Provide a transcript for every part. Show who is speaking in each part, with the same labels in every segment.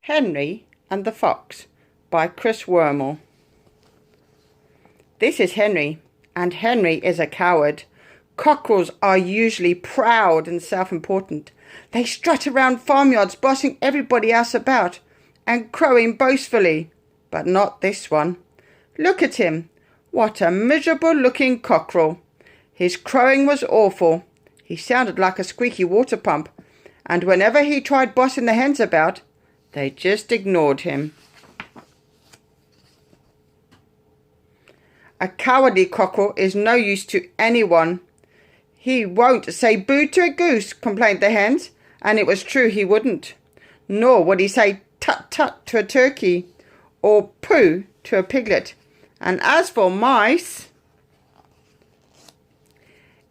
Speaker 1: Henry and the Fox by Chris Wormel. This is Henry, and Henry is a coward. Cockerels are usually proud and self-important. They strut around farmyards, bossing everybody else about and crowing boastfully. But not this one. Look at him. What a miserable-looking cockerel. His crowing was awful. He sounded like a squeaky water pump, and whenever he tried bossing the hens about, they just ignored him. A cowardly cockerel is no use to anyone. He won't say boo to a goose, complained the hens, and it was true he wouldn't. Nor would he say tut-tut to a turkey, or pooh to a piglet. And as for mice,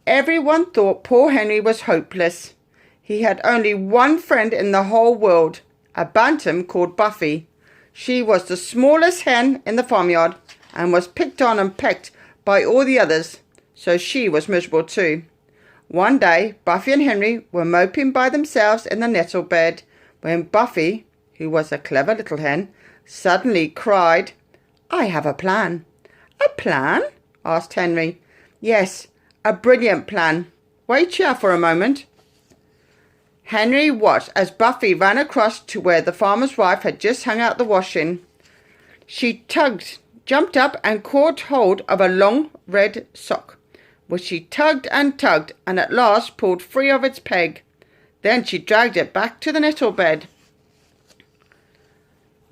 Speaker 1: everyone thought poor Henry was hopeless. He had only one friend in the whole world, a bantam called Buffy. She was the smallest hen in the farmyard and was picked on and pecked by all the others, so she was miserable too. One day, Buffy and Henry were moping by themselves in the nettle bed when Buffy, who was a clever little hen, suddenly cried, "I have a plan." "A plan?" asked Henry. "Yes, a brilliant plan. Wait here for a moment." Henry watched as Buffy ran across to where the farmer's wife had just hung out the washing. She jumped up and caught hold of a long red sock, which she tugged and at last pulled free of its peg. Then she dragged it back to the nettle bed.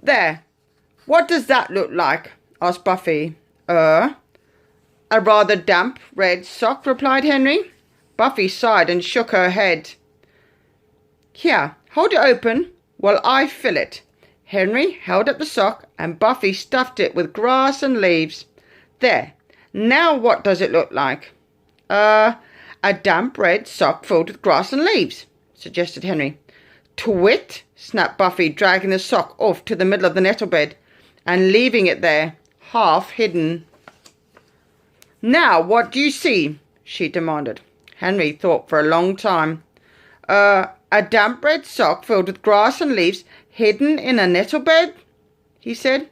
Speaker 1: "There, what does that look like?" asked Buffy. A rather damp red sock," replied Henry. Buffy sighed and shook her head. "Here, hold it open while I fill it." Henry held up the sock and Buffy stuffed it with grass and leaves. "There, now what does it look like?" A damp red sock filled with grass and leaves," suggested Henry. "Twit!" snapped Buffy, dragging the sock off to the middle of the nettle bed and leaving it there, half hidden. "Now, what do you see?" she demanded. Henry thought for a long time. A damp red sock filled with grass and leaves hidden in a nettle bed," he said.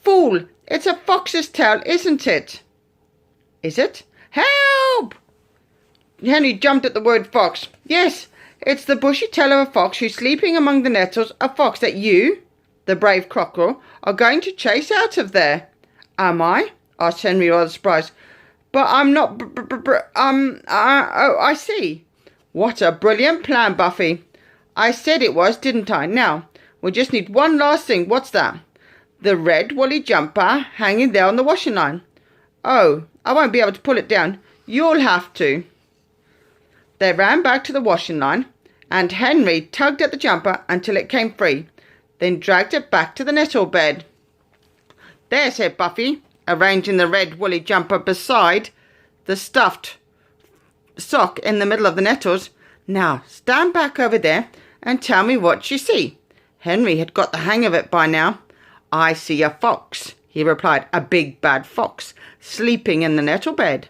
Speaker 1: "Fool, it's a fox's tail, isn't it?" "Is it? Help!" Henry jumped at the word fox. "Yes, it's the bushy tail of a fox who's sleeping among the nettles, a fox that you, the brave cockerel, are going to chase out of there." "Am I?" asked Henry, rather surprised. "But I'm not oh, I see. What a brilliant plan, Buffy. I said it was, didn't I? Now, we just need one last thing. What's that?" "The red woolly jumper hanging there on the washing line." "Oh, I won't be able to pull it down. You'll have to." They ran back to the washing line, and Henry tugged at the jumper until it came free, then dragged it back to the nettle bed. "There," said Buffy, arranging the red woolly jumper beside the stuffed sock in the middle of the nettles. "Now, stand back over there and tell me what you see." Henry had got the hang of it by now. "I see a fox," he replied, "a big bad fox, sleeping in the nettle bed."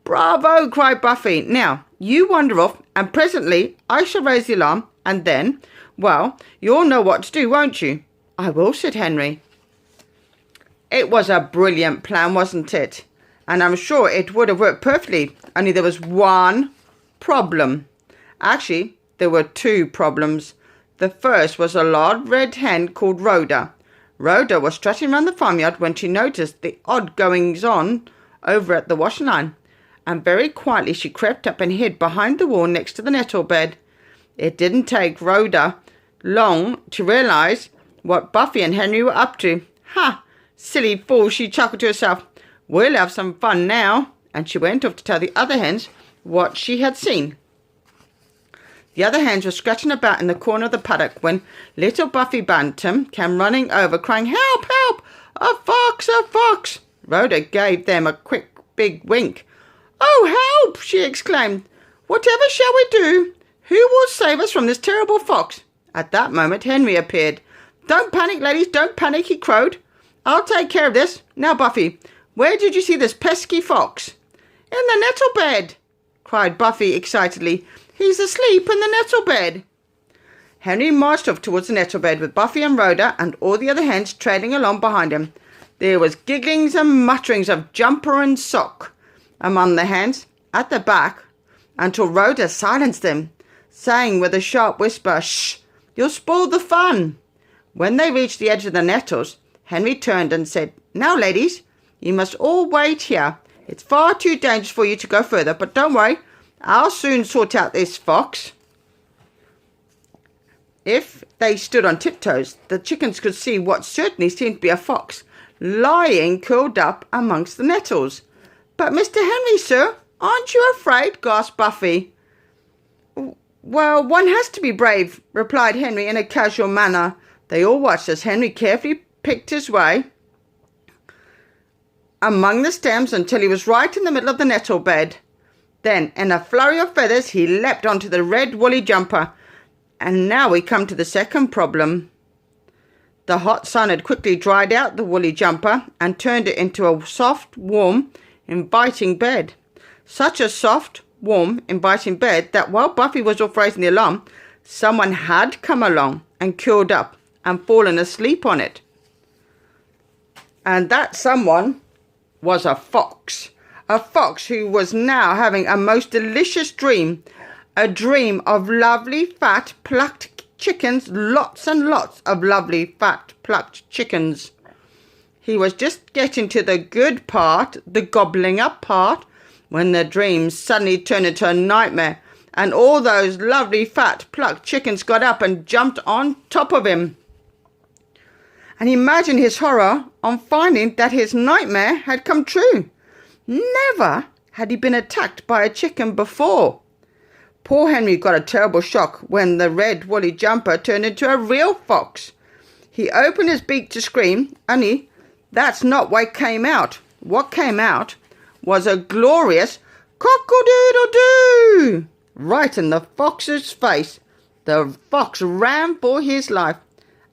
Speaker 1: "Bravo!" cried Buffy. "Now, you wander off, and presently I shall raise the alarm, and then, well, you'll know what to do, won't you?" "I will," said Henry. It was a brilliant plan, wasn't it? And I'm sure it would have worked perfectly, only there was one problem. Actually, there were two problems. The first was a large red hen called Rhoda. Rhoda was strutting around the farmyard when she noticed the odd goings-on over at the washing line, and very quietly she crept up and hid behind the wall next to the nettle bed. It didn't take Rhoda long to realize what Buffy and Henry were up to. "Ha! Silly fool," she chuckled to herself. "We'll have some fun now." And she went off to tell the other hens what she had seen. The other hens were scratching about in the corner of the paddock when little Buffy Bantam came running over, crying, "Help, help! A fox, a fox!" Rhoda gave them a quick big wink. "Oh, help!" she exclaimed. "Whatever shall we do? Who will save us from this terrible fox?" At that moment Henry appeared. "Don't panic, ladies, don't panic," he crowed. "I'll take care of this. Now, Buffy, where did you see this pesky fox?" "In the nettle bed," cried Buffy excitedly. "He's asleep in the nettle bed." Henry marched off towards the nettle bed with Buffy and Rhoda and all the other hens trailing along behind him. There was gigglings and mutterings of Jumper and Sock among the hens at the back until Rhoda silenced them, saying with a sharp whisper, "Shh, you'll spoil the fun." When they reached the edge of the nettles, Henry turned and said, "Now, ladies, you must all wait here. It's far too dangerous for you to go further, but don't worry, I'll soon sort out this fox." If they stood on tiptoes, the chickens could see what certainly seemed to be a fox lying curled up amongst the nettles. "But Mr. Henry, sir, aren't you afraid?" gasped Buffy. "Well, one has to be brave," replied Henry in a casual manner. They all watched as Henry carefully picked his way among the stems until he was right in the middle of the nettle bed. Then, in a flurry of feathers, he leapt onto the red woolly jumper. And now we come to the second problem. The hot sun had quickly dried out the woolly jumper and turned it into a soft, warm, inviting bed. Such a soft, warm, inviting bed that while Buffy was off raising the alarm, someone had come along and curled up and fallen asleep on it. And that someone was a fox who was now having a most delicious dream, a dream of lovely, fat, plucked chickens, lots and lots of lovely, fat, plucked chickens. He was just getting to the good part, the gobbling up part, when the dream suddenly turned into a nightmare, and all those lovely, fat, plucked chickens got up and jumped on top of him. And imagine his horror on finding that his nightmare had come true. Never had he been attacked by a chicken before. Poor Henry got a terrible shock when the red woolly jumper turned into a real fox. He opened his beak to scream, only that's not what came out. What came out was a glorious cock-a-doodle-doo right in the fox's face. The fox ran for his life,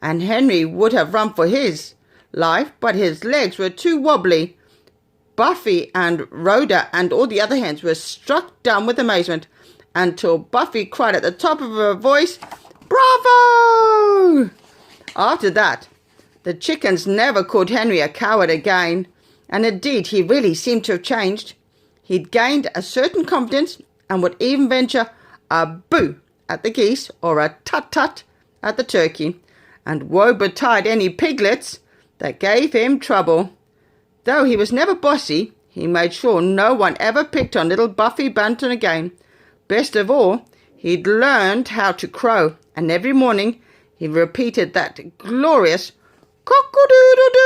Speaker 1: and Henry would have run for his life, but his legs were too wobbly. Buffy and Rhoda and all the other hens were struck dumb with amazement until Buffy cried at the top of her voice, "Bravo!" After that, the chickens never called Henry a coward again, and indeed he really seemed to have changed. He'd gained a certain confidence and would even venture a boo at the geese or a tut-tut at the turkey, and woe betide any piglets that gave him trouble. Though he was never bossy, he made sure no one ever picked on little Buffy Banton again. Best of all, he'd learned how to crow, and every morning he repeated that glorious cock-a-doodle-doo